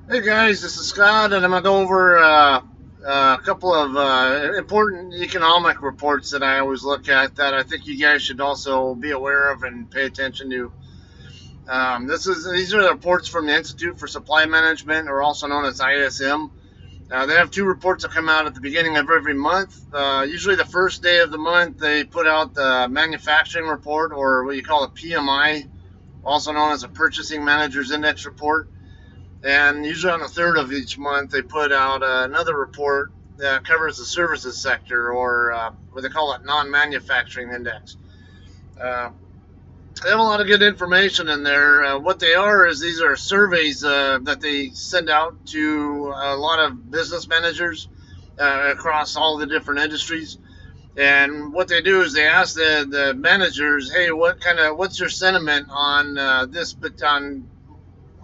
Hey guys, this is Scott, and I'm going to go over a couple of important economic reports that I always look at that I think you guys should also be aware of and pay attention to. These are the reports from the Institute for Supply Management, or also known as ISM. They have two reports that come out at the beginning of every month. Usually, the first day of the month, they put out the manufacturing report, or what you call a PMI, also known as a Purchasing Managers Index report. And usually on the third of each month, they put out another report that covers the services sector, or what they call it, non-manufacturing index. Uh, they have a lot of good information in there. What they are is these are surveys that they send out to a lot of business managers across all the different industries. And what they do is they ask the managers, hey, what's your sentiment on on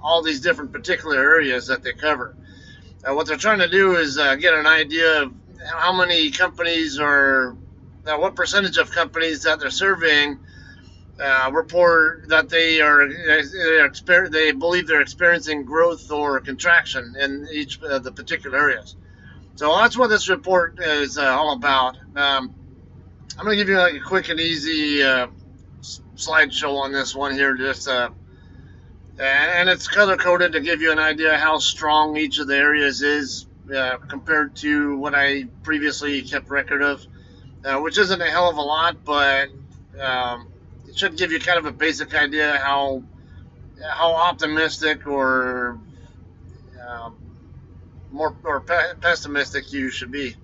all these different particular areas that they cover. What they're trying to do is get an idea of how many companies or what percentage of companies that they're surveying report that they believe they're experiencing growth or contraction in each of the particular areas. So that's what this report is all about. I'm going to give you like a quick and easy slideshow on this one here, just and it's color coded to give you an idea how strong each of the areas is compared to what I previously kept record of, which isn't a hell of a lot, but it should give you kind of a basic idea how optimistic or um, more or pessimistic you should be.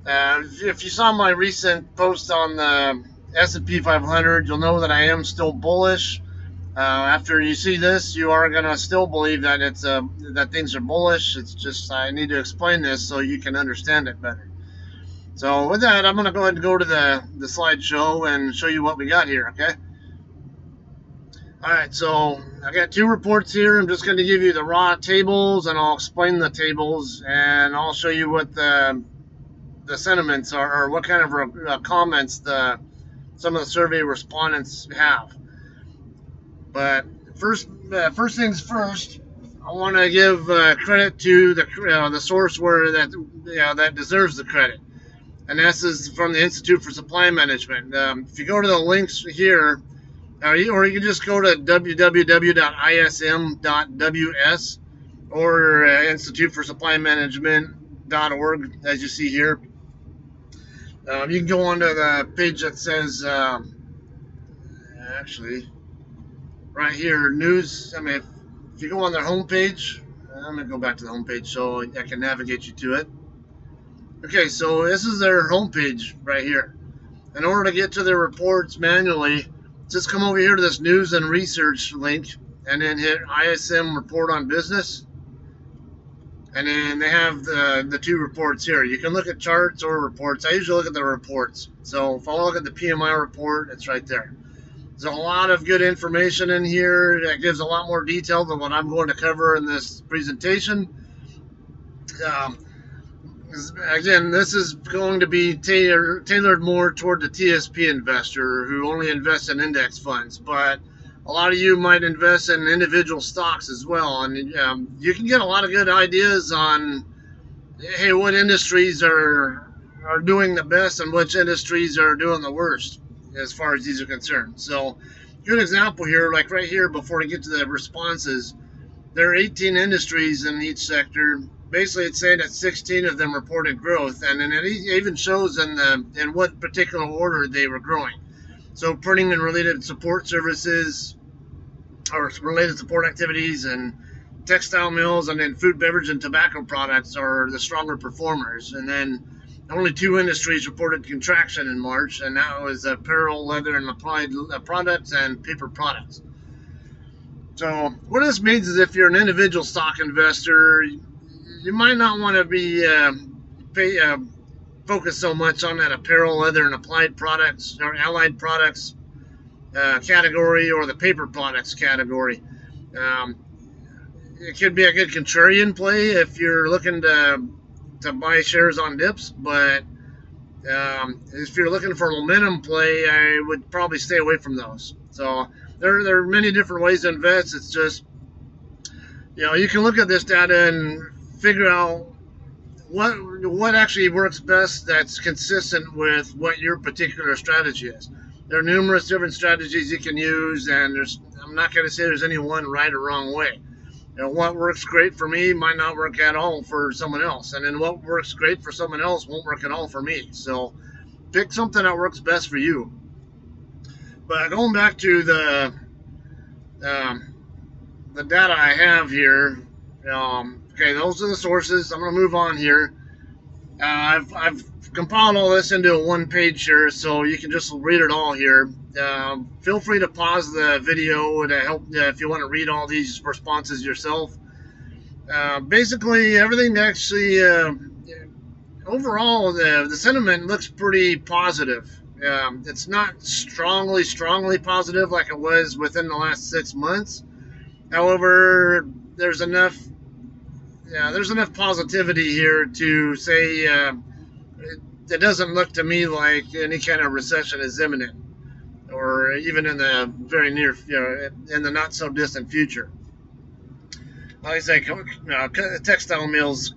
If you saw my recent post on the S&P 500, you'll know that I am still bullish. After you see this, you are gonna still believe that that things are bullish. It's just I need to explain this so you can understand it better. So with that, I'm gonna go ahead and go to the slideshow and show you what we got here. Okay. All right. So I got two reports here. I'm just going to give you the raw tables, and I'll explain the tables, and I'll show you what the sentiments are, or what kind of comments some of the survey respondents have. But first things first, I want to give credit to the source where that deserves the credit, and this is from the Institute for Supply Management. If you go to the links here, or you can just go to www.ism.ws or Institute for Supply Management.org, as you see here. You can go onto the page that says, actually, right here, news. I mean, if you go on their homepage, I'm going to go back to the homepage so I can navigate you to it. Okay, so this is their homepage right here. In order to get to their reports manually, just come over here to this news and research link and then hit ISM report on business. And then they have the two reports here. You can look at charts or reports. I usually look at the reports. So if I look at the PMI report, it's right there. There's a lot of good information in here that gives a lot more detail than what I'm going to cover in this presentation. Um, Again, this is going to be tailored more toward the TSP investor who only invests in index funds, but a lot of you might invest in individual stocks as well, and you can get a lot of good ideas on, hey, what industries are doing the best and which industries are doing the worst as far as these are concerned. So, good example here, like right here, before I get to the responses, there are 18 industries in each sector. Basically, it's saying that 16 of them reported growth, and then it even shows in what particular order they were growing. So, printing and related support services, or related support activities, and textile mills, and then food, beverage, and tobacco products are the stronger performers. And then only two industries reported contraction in March, and that was apparel, leather, and applied products, and paper products. So what this means is if you're an individual stock investor, you might not want to be focused so much on that apparel, leather, and applied products or allied products category, or the paper products category. Um, it could be a good contrarian play if you're looking to buy shares on dips, but if you're looking for a momentum play, I would probably stay away from those. So there are many different ways to invest. It's just You can look at this data and figure out what actually works best that's consistent with what your particular strategy is. There are numerous different strategies you can use, and I'm not going to say there's any one right or wrong way. What works great for me might not work at all for someone else, and then what works great for someone else won't work at all for me. So pick something that works best for you. But going back to the data I have here, okay, those are the sources. I'm going to move on here. I've compiled all this into a one page here, so you can just read it all here. Feel free to pause the video to help if you want to read all these responses yourself. Basically, everything actually, overall, the sentiment looks pretty positive. It's not strongly positive like it was within the last 6 months. However, there's enough positivity here to say it doesn't look to me like any kind of recession is imminent, or even in the very near, in the not so distant future. Like I say, textile mills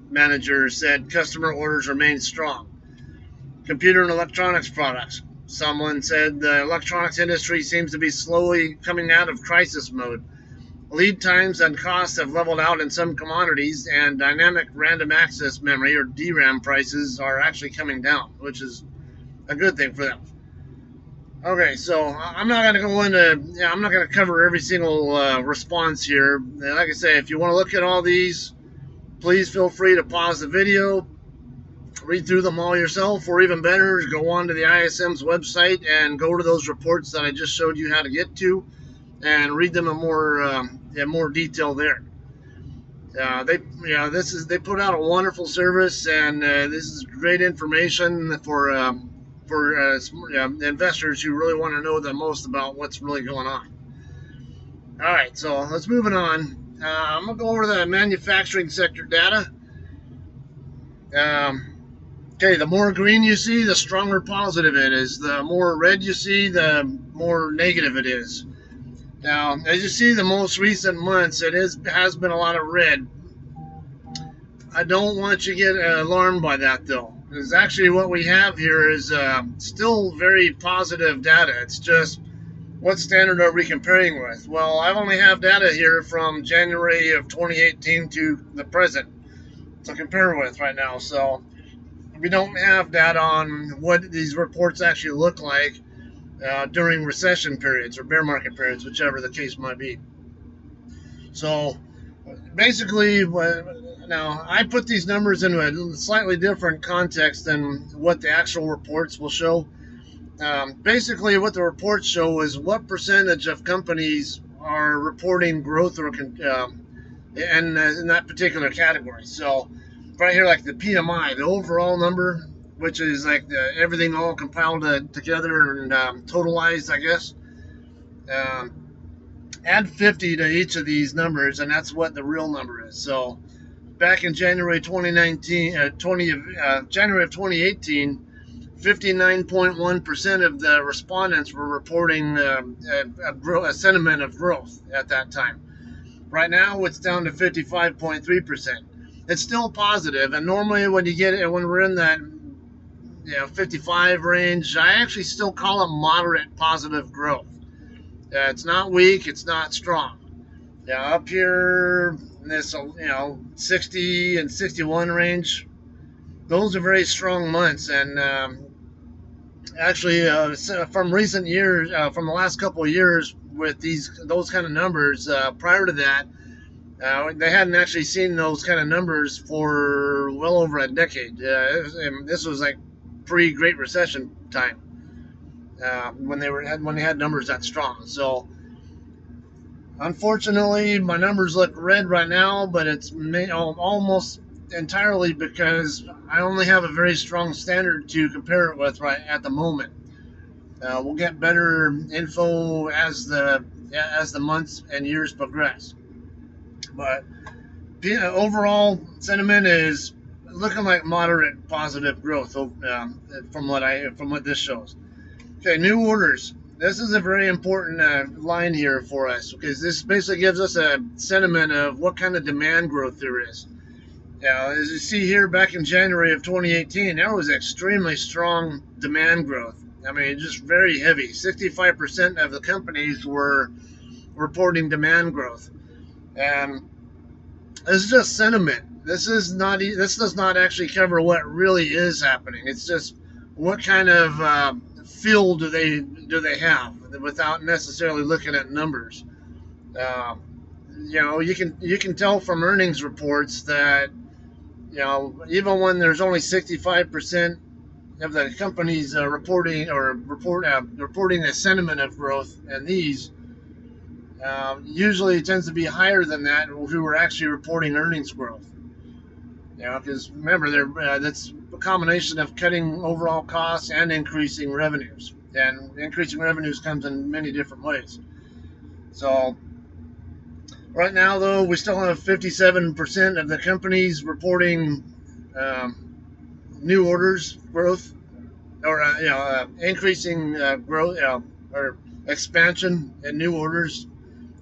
manager said customer orders remain strong. Computer and electronics products. Someone said the electronics industry seems to be slowly coming out of crisis mode. Lead times and costs have leveled out in some commodities, and dynamic random access memory, or DRAM, prices are actually coming down, which is a good thing for them. Okay, so I'm not going to go into, I'm not going to cover every single response here. Like I say, if you want to look at all these, please feel free to pause the video, read through them all yourself, or even better, go on to the ISM's website and go to those reports that I just showed you how to get to, and read them in more detail there. They put out a wonderful service, and this is great information for investors who really want to know the most about what's really going on. All right, so let's move it on. I'm gonna go over the manufacturing sector data. Okay, the more green you see, the stronger positive it is. The more red you see, the more negative it is. Now, as you see, the most recent months, has been a lot of red. I don't want you to get alarmed by that, though, because actually what we have here is still very positive data. It's just, what standard are we comparing with? Well, I only have data here from January of 2018 to the present to compare with right now. So we don't have data on what these reports actually look like during recession periods or bear market periods, whichever the case might be. So basically, now I put these numbers into a slightly different context than what the actual reports will show. Basically, what the reports show is what percentage of companies are reporting growth or in that particular category. So right here, like the PMI, the overall number, which is like everything all compiled together and totalized, I guess. Add 50 to each of these numbers, and that's what the real number is. So back in January 2018, 59.1% of the respondents were reporting a sentiment of growth at that time. Right now, it's down to 55.3%. It's still positive, and normally when we're in that 55 range, I actually still call it moderate positive growth. It's not weak, it's not strong. Up here in this 60 and 61 range, those are very strong months. And actually, from recent years, from the last couple of years, with those kind of numbers, prior to that, they hadn't actually seen those kind of numbers for well over a decade. This was like pre-Great Recession time, when they had numbers that strong. So unfortunately, my numbers look red right now, but it's almost entirely because I only have a very strong standard to compare it with right at the moment. We'll get better info as the months and years progress. But overall sentiment is looking like moderate positive growth from what this shows. Okay, new orders. this is a very important line here for us, because this basically gives us a sentiment of what kind of demand growth there is. As you see here, back in January of 2018, there was extremely strong demand growth. I mean, just very heavy. 65% of the companies were reporting demand growth. And this is just sentiment. This does not actually cover what really is happening. It's just what kind of feel do they have without necessarily looking at numbers. Uh, you can tell from earnings reports that even when there's only 65% of the companies reporting a sentiment of growth, and these usually tends to be higher than that who are actually reporting earnings growth. Because remember, that's a combination of cutting overall costs and increasing revenues. And increasing revenues comes in many different ways. So right now, though, we still have 57% of the companies reporting new orders growth, or increasing growth or expansion in new orders.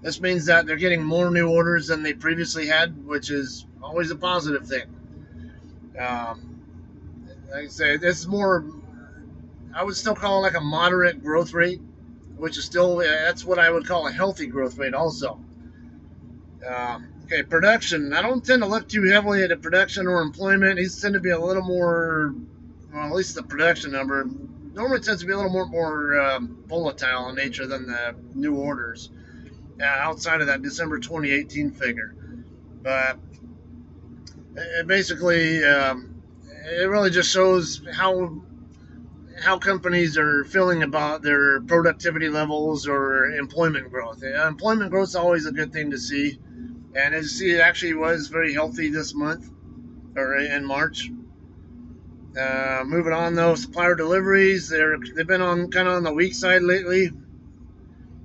This means that they're getting more new orders than they previously had, which is always a positive thing. Like I say, this is more, I would still call it like a moderate growth rate, which is still, that's what I would call a healthy growth rate also. Okay, production. I don't tend to look too heavily at the production or employment. These tend to be a little more, well, at least the production number normally tends to be a little more volatile in nature than the new orders, outside of that December 2018 figure. But it basically, it really just shows how companies are feeling about their productivity levels or employment growth. Employment growth is always a good thing to see. And as you see, it actually was very healthy this month, or in March. Moving on, though, supplier deliveries, they've been kind of on the weak side lately,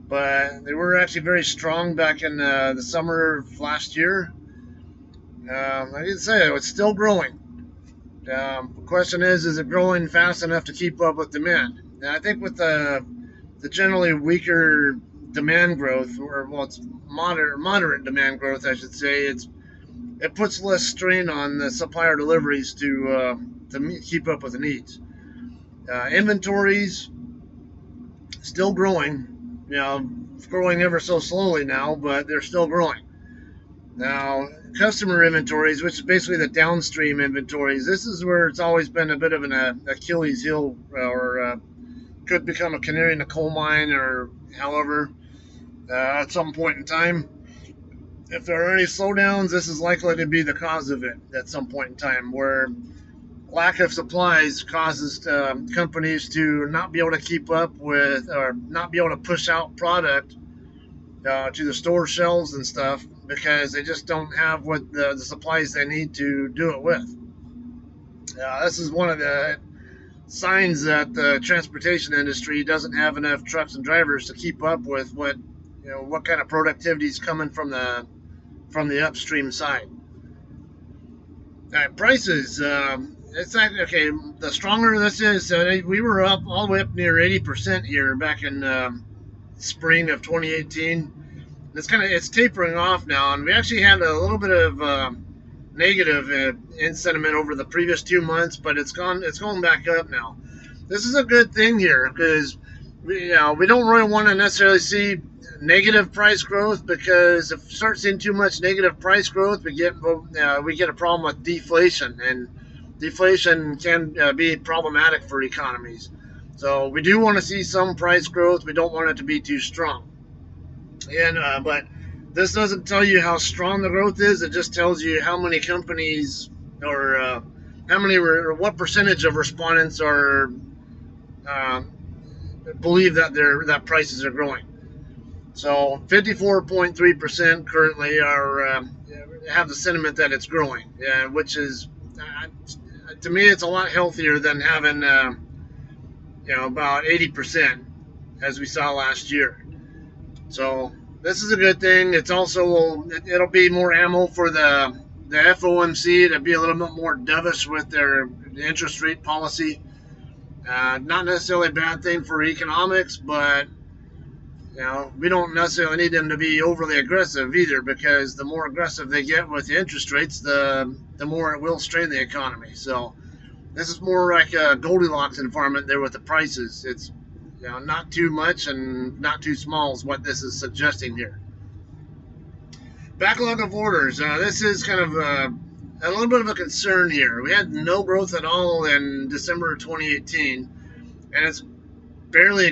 but they were actually very strong back in the summer of last year. I did say it's still growing. The question is it growing fast enough to keep up with demand? And I think with the generally weaker demand growth, or well, it's moderate demand growth, I should say, it puts less strain on the supplier deliveries to keep up with the needs. Inventories still growing, growing ever so slowly now, but they're still growing. Now, customer inventories, which is basically the downstream inventories, this is where it's always been a bit of an Achilles heel, or could become a canary in the coal mine, or however, at some point in time. If there are any slowdowns, this is likely to be the cause of it at some point in time, where lack of supplies causes companies to not be able to keep up with, or not be able to push out product to the store shelves and stuff, because they just don't have what the supplies they need to do it with. This is one of the signs that the transportation industry doesn't have enough trucks and drivers to keep up with what kind of productivity is coming from the upstream side. All right, prices. It's actually, okay, the stronger this is, we were up all the way up near 80% here back in spring of 2018. It's tapering off now, and we actually had a little bit of negative in sentiment over the previous 2 months, but it's going back up now. This is a good thing here, because we don't really want to necessarily see negative price growth, because if we start seeing too much negative price growth, we get a problem with deflation, and deflation can be problematic for economies. So we do want to see some price growth. We don't want it to be too strong. And but this doesn't tell you how strong the growth is. It just tells you how many companies, or what percentage of respondents are believe that prices are growing. So 54.3% currently have the sentiment that it's growing, which is, to me, it's a lot healthier than having about 80% as we saw last year. So this is a good thing. It's also, it'll be more ammo for the FOMC to be a little bit more dovish with their interest rate policy. Not necessarily a bad thing for economics, but We don't necessarily need them to be overly aggressive either, because the more aggressive they get with the interest rates, the more it will strain the economy. So this is more like a Goldilocks environment there with the prices. It's not too much and not too small is what this is suggesting here. Backlog of orders. This is kind of a little bit of a concern here. We had no growth at all in December of 2018, and it's barely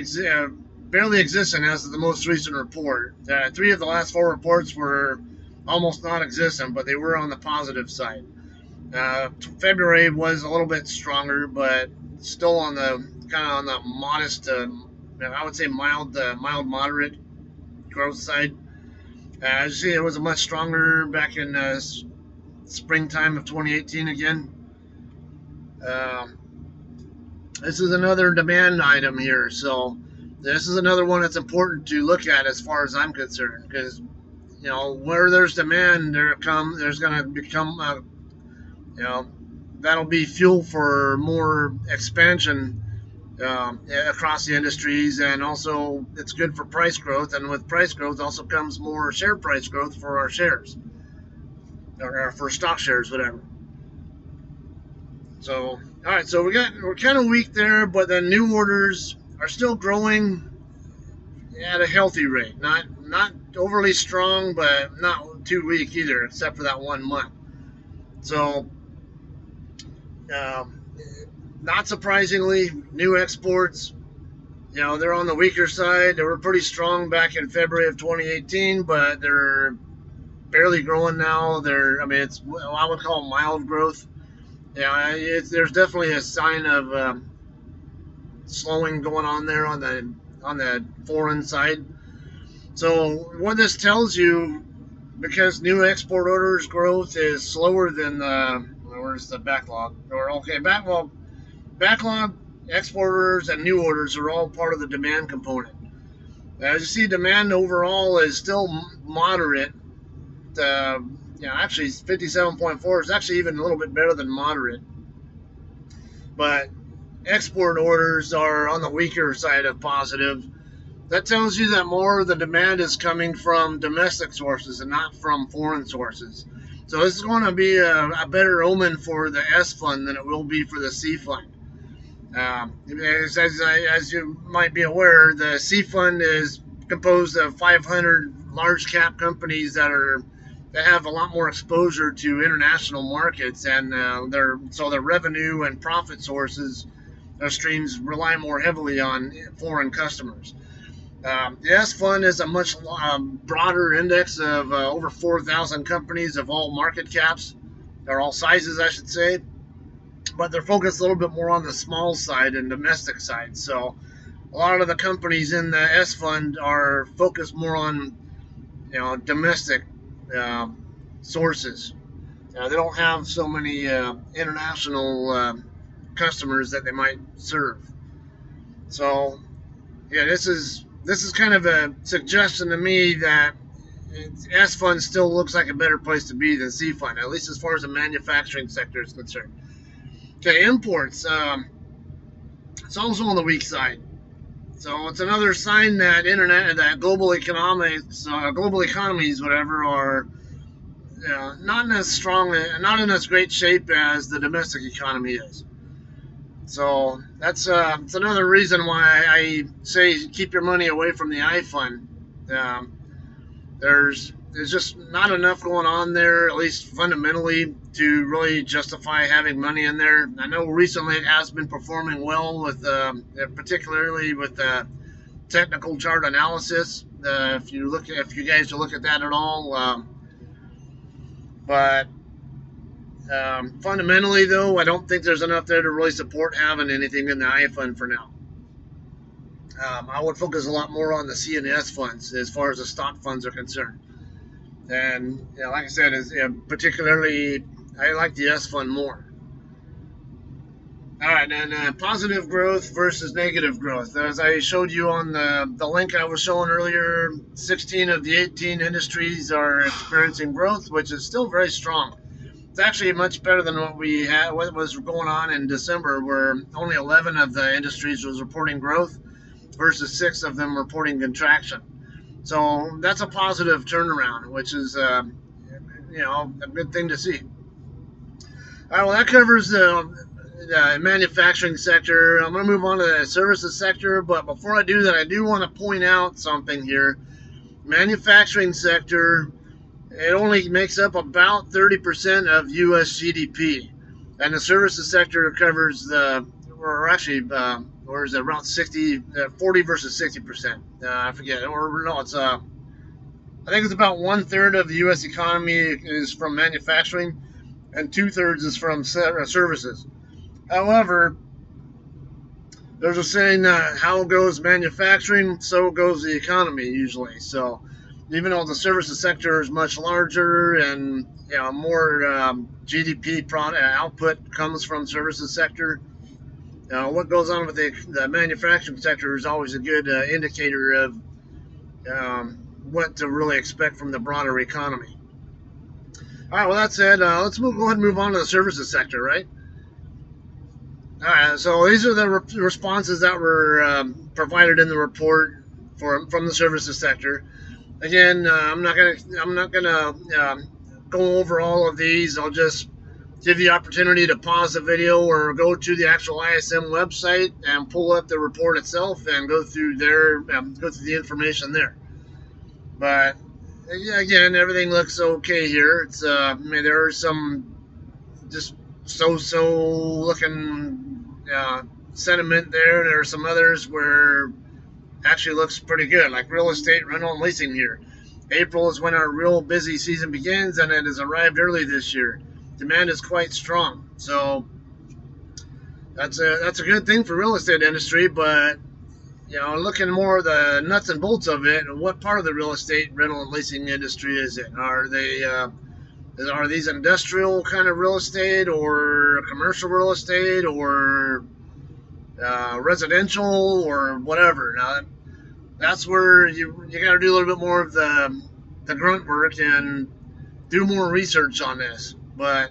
existent as of the most recent report. 3 of the last 4 reports were almost non-existent, but they were on the positive side. February was a little bit stronger, but still on the modest, I would say mild moderate growth side. As you see, it was a much stronger back in springtime of 2018 again. This is another demand item here, so this is another one that's important to look at as far as I'm concerned, because where there's demand, there's going to become that'll be fuel for more expansion across the industries, and also it's good for price growth, and with price growth also comes more share price growth for our shares, or for stock shares, whatever. So, all right, so we're kind of weak there, but the new orders are still growing at a healthy rate. Not overly strong, but not too weak either, except for that 1 month. So, not surprisingly, new exports, they're on the weaker side. They were pretty strong back in February of 2018, but they're barely growing now. It's I would call mild growth. There's definitely a sign of slowing going on there on the foreign side. So what this tells you, because new export orders growth is slower than where's the backlog? Backlog, export orders, and new orders are all part of the demand component. As you see, demand overall is still moderate. Actually 57.4 is actually even a little bit better than moderate. But export orders are on the weaker side of positive. That tells you that more of the demand is coming from domestic sources and not from foreign sources. So this is going to be a better omen for the S fund than it will be for the C fund. As you might be aware, the C fund is composed of 500 large cap companies that have a lot more exposure to international markets, and their revenue and profit sources or streams rely more heavily on foreign customers. The S fund is a much broader index of over 4,000 companies of all market caps, or all sizes, I should say. But they're focused a little bit more on the small side and domestic side. So a lot of the companies in the S fund are focused more on domestic sources. They don't have so many international customers that they might serve. So this is kind of a suggestion to me that S fund still looks like a better place to be than C fund, at least as far as the manufacturing sector is concerned. Okay, imports. It's also on the weak side. So it's another sign that global economies, whatever, are not as strong, not in as great shape as the domestic economy is. So that's it's another reason why I say keep your money away from the I fund. There's just not enough going on there, at least fundamentally, to really justify having money in there. I know recently it has been performing well with, particularly with technical chart analysis. If you guys look at that at all, but fundamentally, though, I don't think there's enough there to really support having anything in the I fund for now. I would focus a lot more on the C and S funds as far as the stock funds are concerned. And like I said, particularly I like the S fund more. All right, and positive growth versus negative growth. As I showed you on the link I was showing earlier, 16 of the 18 industries are experiencing growth, which is still very strong. It's actually much better than what was going on in December, where only 11 of the industries was reporting growth versus 6 of them reporting contraction. So that's a positive turnaround, which is a good thing to see. All right, well, that covers the manufacturing sector. I'm going to move on to the services sector, but before I do that, I do want to point out something here. Manufacturing sector, it only makes up about 30% of U.S. GDP, and the services sector covers or is it around 40 versus 60%? I forget, or no, I think it's about 1/3 of the U.S. economy is from manufacturing, and 2/3 is from services. However, there's a saying that how goes manufacturing, so goes the economy usually. So even though the services sector is much larger and more GDP product output comes from services sector, what goes on with the manufacturing sector is always a good indicator of what to really expect from the broader economy. All right, well, that said, let's go ahead and move on to the services sector, right? All right, so these are the responses that were provided in the report from the services sector. Again, I'm not gonna go over all of these. I'll just give you the opportunity to pause the video or go to the actual ISM website and pull up the report itself and go through the information there. But again, everything looks okay here. It's there are some just so looking sentiment there. There are some others where actually looks pretty good, like real estate, rental, and leasing here. April is when our real busy season begins, and it has arrived early this year. Demand is quite strong, so that's a good thing for real estate industry. But looking more at the nuts and bolts of it, what part of the real estate, rental, and leasing industry is it? Are these industrial kind of real estate, or commercial real estate, or residential, or whatever? Now, that's where you got to do a little bit more of the grunt work and do more research on this. But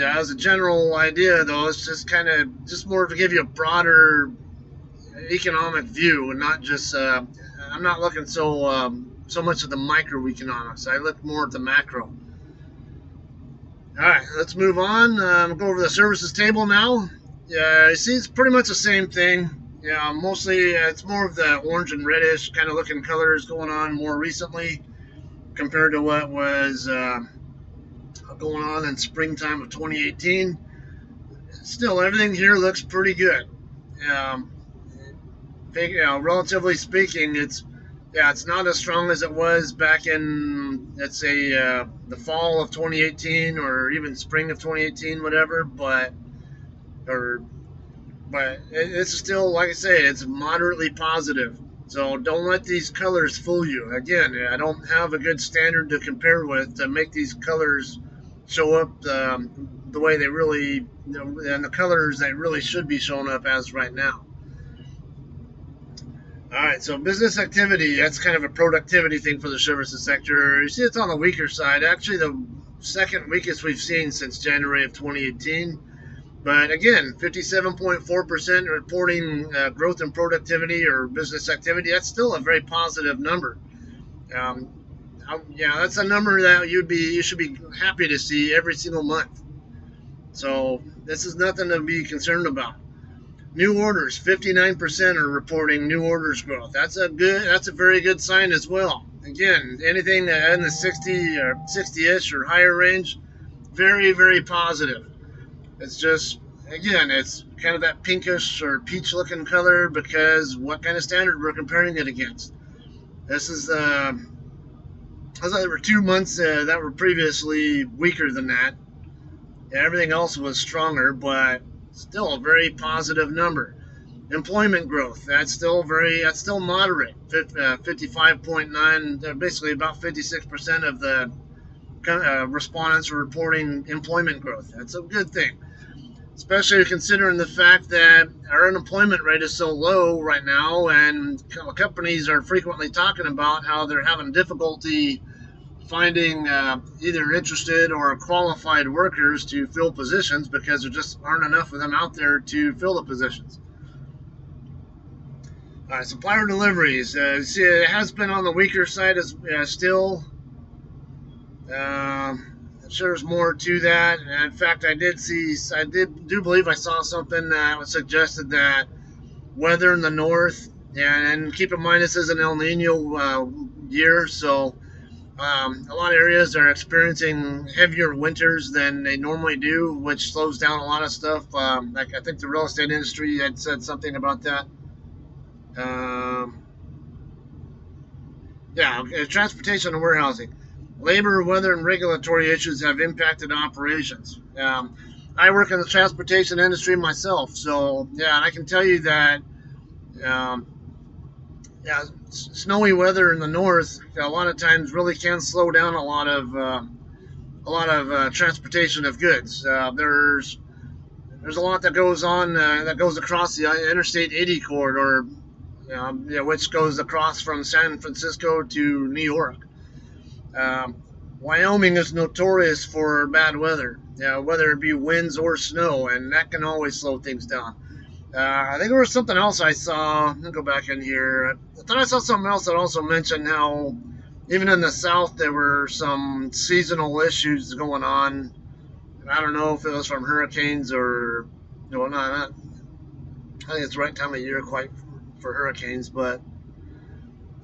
as a general idea, though, it's just more to give you a broader economic view, and not just I'm not looking so much at the microeconomics. I look more at the macro. All right, let's move on. Go over the services table now. You see, it's pretty much the same thing. Mostly it's more of the orange and reddish kind of looking colors going on more recently compared to what was going on in springtime of 2018. Still, everything here looks pretty good. Relatively speaking, it's not as strong as it was back in, let's say, the fall of 2018 or even spring of 2018, whatever. But it's still, like I say, it's moderately positive. So don't let these colors fool you. Again, I don't have a good standard to compare with to make these colors show up the way they really, and the colors that really should be showing up as right now. All right, so business activity, that's kind of a productivity thing for the services sector. You see it's on the weaker side. Actually, the second weakest we've seen since January of 2018. But again, 57.4% reporting growth in productivity or business activity. That's still a very positive number. That's a number that you should be happy to see every single month. So this is nothing to be concerned about. New orders, 59% are reporting new orders growth. That's a very good sign as well. Again, anything in the 60-ish or higher range, very, very positive. It's just, again, it's kind of that pinkish or peach looking color because what kind of standard we're comparing it against. This is there were 2 months that were previously weaker than that. Everything else was stronger, but still a very positive number. Employment growth, that's still moderate. 55.9, basically about 56% of the respondents are reporting employment growth. That's a good thing, especially considering the fact that our unemployment rate is so low right now, and companies are frequently talking about how they're having difficulty finding either interested or qualified workers to fill positions because there just aren't enough of them out there to fill the positions. Supplier deliveries. See, it has been on the weaker side as still. I'm sure there's more to that. In fact, I do believe I saw something that suggested that weather in the north, and keep in mind this is an El Nino year, so a lot of areas are experiencing heavier winters than they normally do, which slows down a lot of stuff. Like I think the real estate industry had said something about that. Um, Transportation and warehousing. Labor, weather, and regulatory issues have impacted operations. I work in the transportation industry myself, so yeah, and I can tell you that um, snowy weather in the north a lot of times really can slow down a lot of transportation of goods. There's a lot that goes on that goes across the Interstate 80 corridor, which goes across from San Francisco to New York. Um, Wyoming is notorious for bad weather, whether it be winds or snow, and that can always slow things down. I think there was something else I saw. Let me go back in here. I thought I saw something else that also mentioned how even in the South there were some seasonal issues going on. I don't know if it was from hurricanes or not. I think it's the right time of year quite for hurricanes, but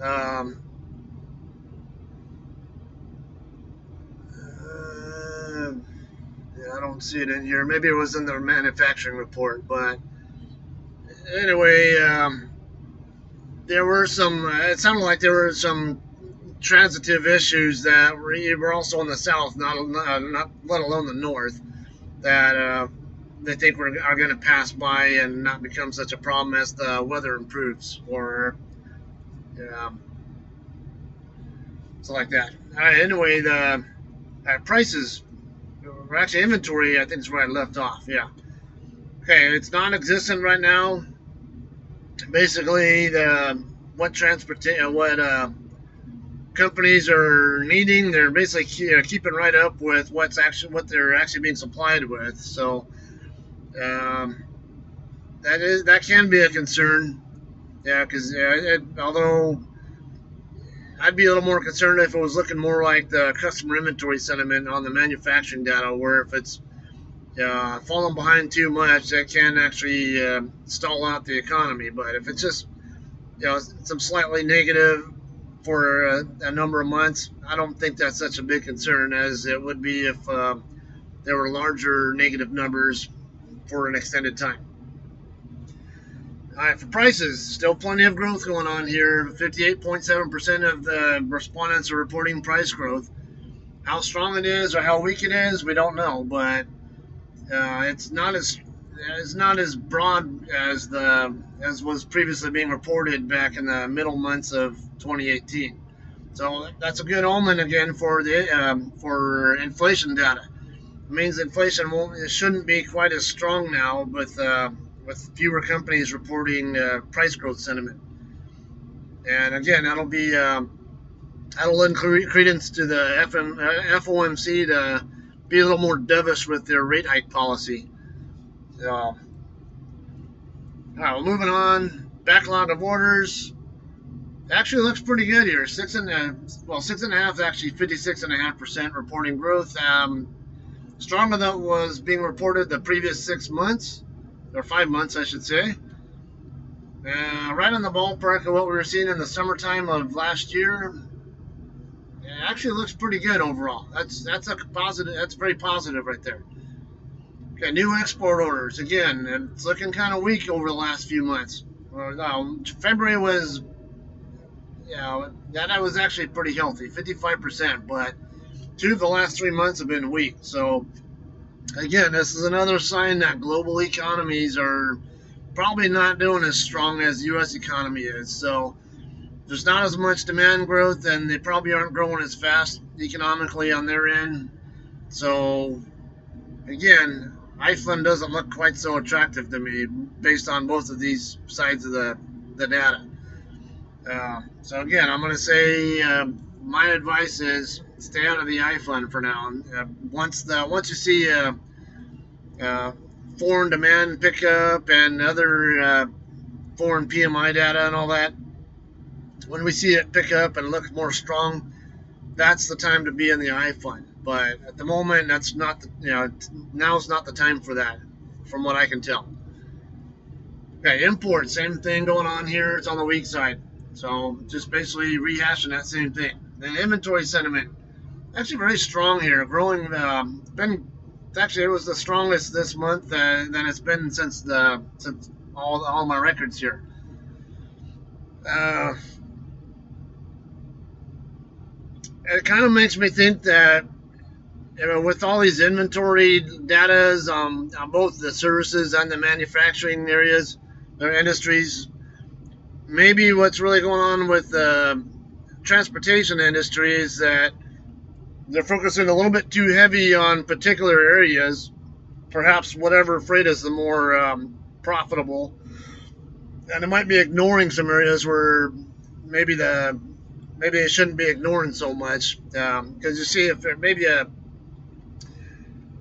um, I don't see it in here. Maybe it was in their manufacturing report, but anyway, there were some. It sounded like there were some transitive issues that were also in the south, not let alone the north, that they think are going to pass by and not become such a problem as the weather improves, or something like that. Anyway, the prices, or actually inventory, I think is where I left off. Yeah. Okay, it's non-existent right now. Basically, what companies are needing, they're basically keeping right up with what they're actually being supplied with. So um, that can be a concern. Yeah, because although I'd be a little more concerned if it was looking more like the customer inventory sentiment on the manufacturing data, where if it's falling behind too much, that can actually stall out the economy. But if it's just some slightly negative for a number of months, I don't think that's such a big concern as it would be if there were larger negative numbers for an extended time. All right, for prices, still plenty of growth going on here. 58.7% of the respondents are reporting price growth. How strong it is or how weak it is, we don't know, but it's not as broad as was previously being reported back in the middle months of 2018. So that's a good omen again for for inflation data. It means inflation shouldn't be quite as strong now with fewer companies reporting price growth sentiment. And again, that'll lend credence to the FOMC to be a little more dovish with their rate hike policy. So, all right, well, moving on. Backlog of orders actually looks pretty good here. 6.5 is actually 56.5% reporting growth. Stronger than was being reported the previous 6 months, or 5 months, I should say. Right in the ballpark of what we were seeing in the summertime of last year. It actually looks pretty good overall. That's a positive. That's very positive right there. Okay, new export orders again. It's looking kind of weak over the last few months. February was, that was actually pretty healthy, 55%. But 2 of the last 3 months have been weak. So again, this is another sign that global economies are probably not doing as strong as the U.S. economy is. So there's not as much demand growth, and they probably aren't growing as fast economically on their end. So again, IFLN doesn't look quite so attractive to me based on both of these sides of the data. So again, I'm going to say my advice is stay out of the IFLN for now. Once you see foreign demand pick up and other foreign PMI data and all that, when we see it pick up and look more strong, that's the time to be in the I fund. But at the moment, that's not now's not the time for that, from what I can tell. Okay, import, same thing going on here. It's on the weak side, so just basically rehashing that same thing. The inventory sentiment actually very strong here, growing. It was the strongest this month than it's been since all my records here. It kind of makes me think that with all these inventory datas on both the services and the manufacturing areas or industries, maybe what's really going on with the transportation industry is that they're focusing a little bit too heavy on particular areas, perhaps whatever freight is the more profitable, and it might be ignoring some areas where maybe they shouldn't be ignoring so much, because you see if maybe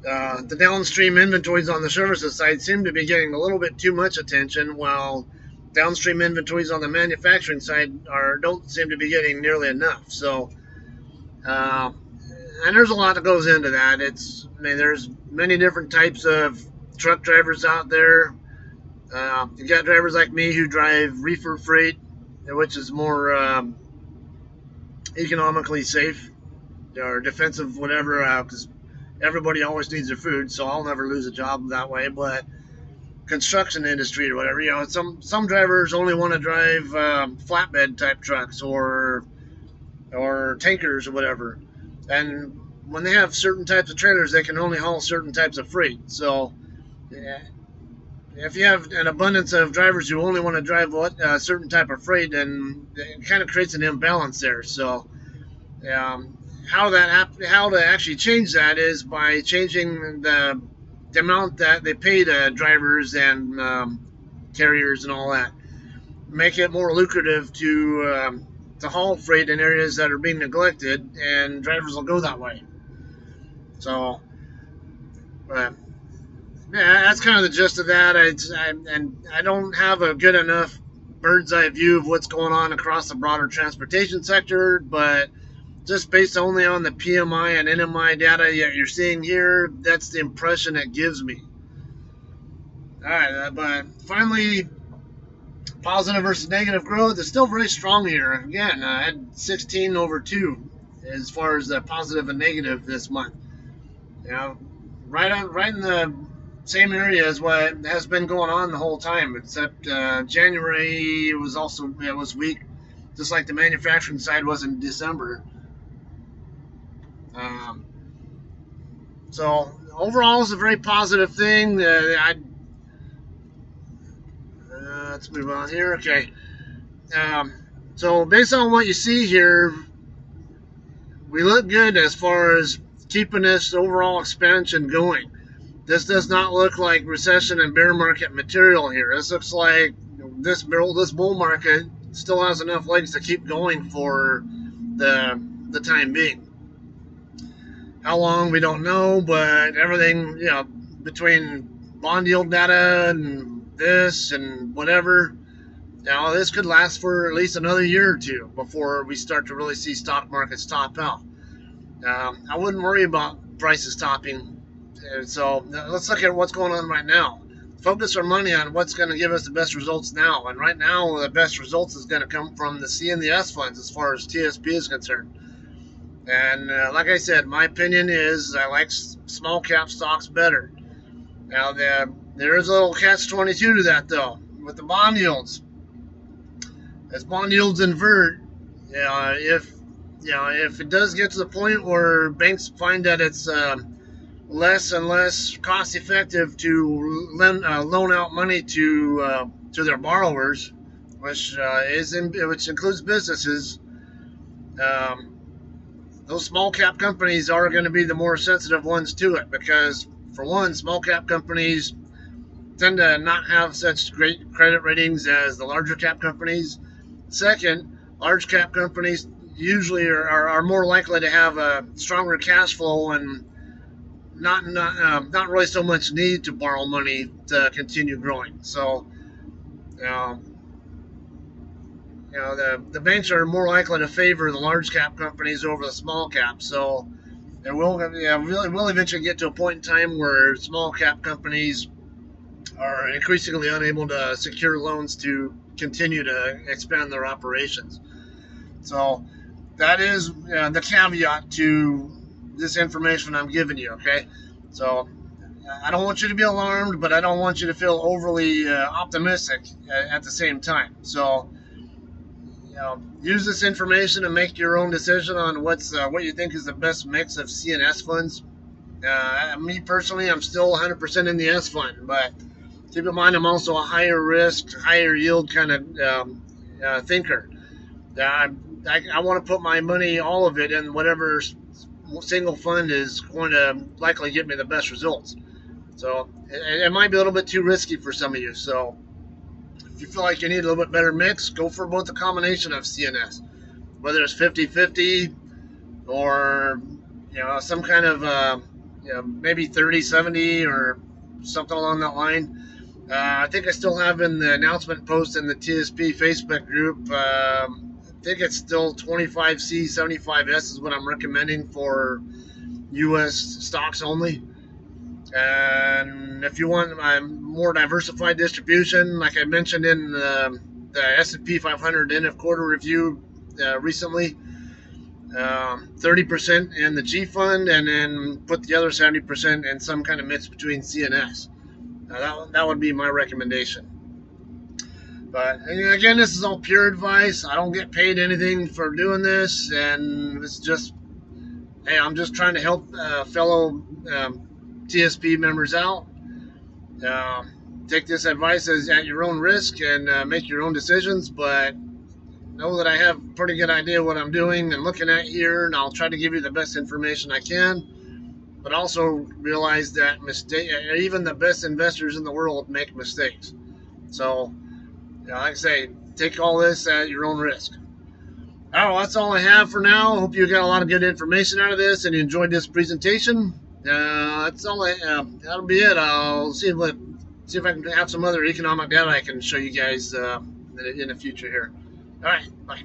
the downstream inventories on the services side seem to be getting a little bit too much attention, while downstream inventories on the manufacturing side don't seem to be getting nearly enough. So, and there's a lot that goes into that. There's many different types of truck drivers out there. You got drivers like me who drive reefer freight, which is more economically safe or defensive, whatever, because everybody always needs their food, so I'll never lose a job that way. But construction industry or whatever, some drivers only want to drive flatbed type trucks or tankers or whatever, and when they have certain types of trailers, they can only haul certain types of freight. So if you have an abundance of drivers who only want to drive a certain type of freight, then it kind of creates an imbalance there. So how to actually change that is by changing the amount that they pay to drivers and carriers and all that. Make it more lucrative to haul freight in areas that are being neglected, and drivers will go that way. So, yeah, that's kind of the gist of that. I don't have a good enough bird's eye view of what's going on across the broader transportation sector, but just based only on the PMI and NMI data you're seeing here, that's the impression it gives me. All right, but finally, positive versus negative growth is still very strong here. Again, I had 16 over 2 as far as the positive and negative this month. Right in the same area as what has been going on the whole time, except January was weak, just like the manufacturing side was in December. So overall, it's a very positive thing. Let's move on here. Okay. So based on what you see here, we look good as far as keeping this overall expansion going. This does not look like recession and bear market material here. This looks like this bull market still has enough legs to keep going for the time being. How long, we don't know, but everything, between bond yield data and this and whatever, this could last for at least another year or two before we start to really see stock markets top out. I wouldn't worry about prices topping. So let's look at what's going on right now. Focus our money on what's going to give us the best results now. And right now, the best results is going to come from the C and the S funds as far as TSP is concerned. And like I said, my opinion is I like small cap stocks better. Now, there is a little catch-22 to that, though, with the bond yields. As bond yields invert, if it does get to the point where banks find that it's less and less cost-effective to loan out money to their borrowers, which includes businesses, those small cap companies are going to be the more sensitive ones to it, because for one, small cap companies tend to not have such great credit ratings as the larger cap companies. Second, large cap companies usually are more likely to have a stronger cash flow and not really so much need to borrow money to continue growing. So the banks are more likely to favor the large cap companies over the small cap. So it will eventually get to a point in time where small cap companies are increasingly unable to secure loans to continue to expand their operations. So that is the caveat to this information I'm giving you. Okay, so I don't want you to be alarmed, but I don't want you to feel overly optimistic at the same time. So use this information to make your own decision on what you think is the best mix of CNS funds. Me personally, I'm still 100% in the S fund, but keep in mind I'm also a higher risk, higher yield kind of thinker. I want to put my money, all of it, in whatever single fund is going to likely get me the best results. So it might be a little bit too risky for some of you. So if you feel like you need a little bit better mix, go for both a combination of CNS, whether it's 50-50 or some kind of maybe 30-70 or something along that line. I think I still have in the announcement post in the TSP Facebook group. I think it's still 25C, 75S is what I'm recommending for U.S. stocks only. And if you want a more diversified distribution, like I mentioned in the S&P 500 end of quarter review recently, 30% in the G fund, and then put the other 70% in some kind of mix between CNS. That would be my recommendation. But again, this is all pure advice. I don't get paid anything for doing this, and it's just, hey, I'm just trying to help fellow TSP members out. Take this advice as at your own risk and make your own decisions, but know that I have a pretty good idea what I'm doing and looking at here, and I'll try to give you the best information I can. But also realize that even the best investors in the world make mistakes. So, like I say, take all this at your own risk. All right, well, that's all I have for now. I hope you got a lot of good information out of this and you enjoyed this presentation. That's all. That'll be it. I'll see if I can have some other economic data I can show you guys in the future here. All right, bye.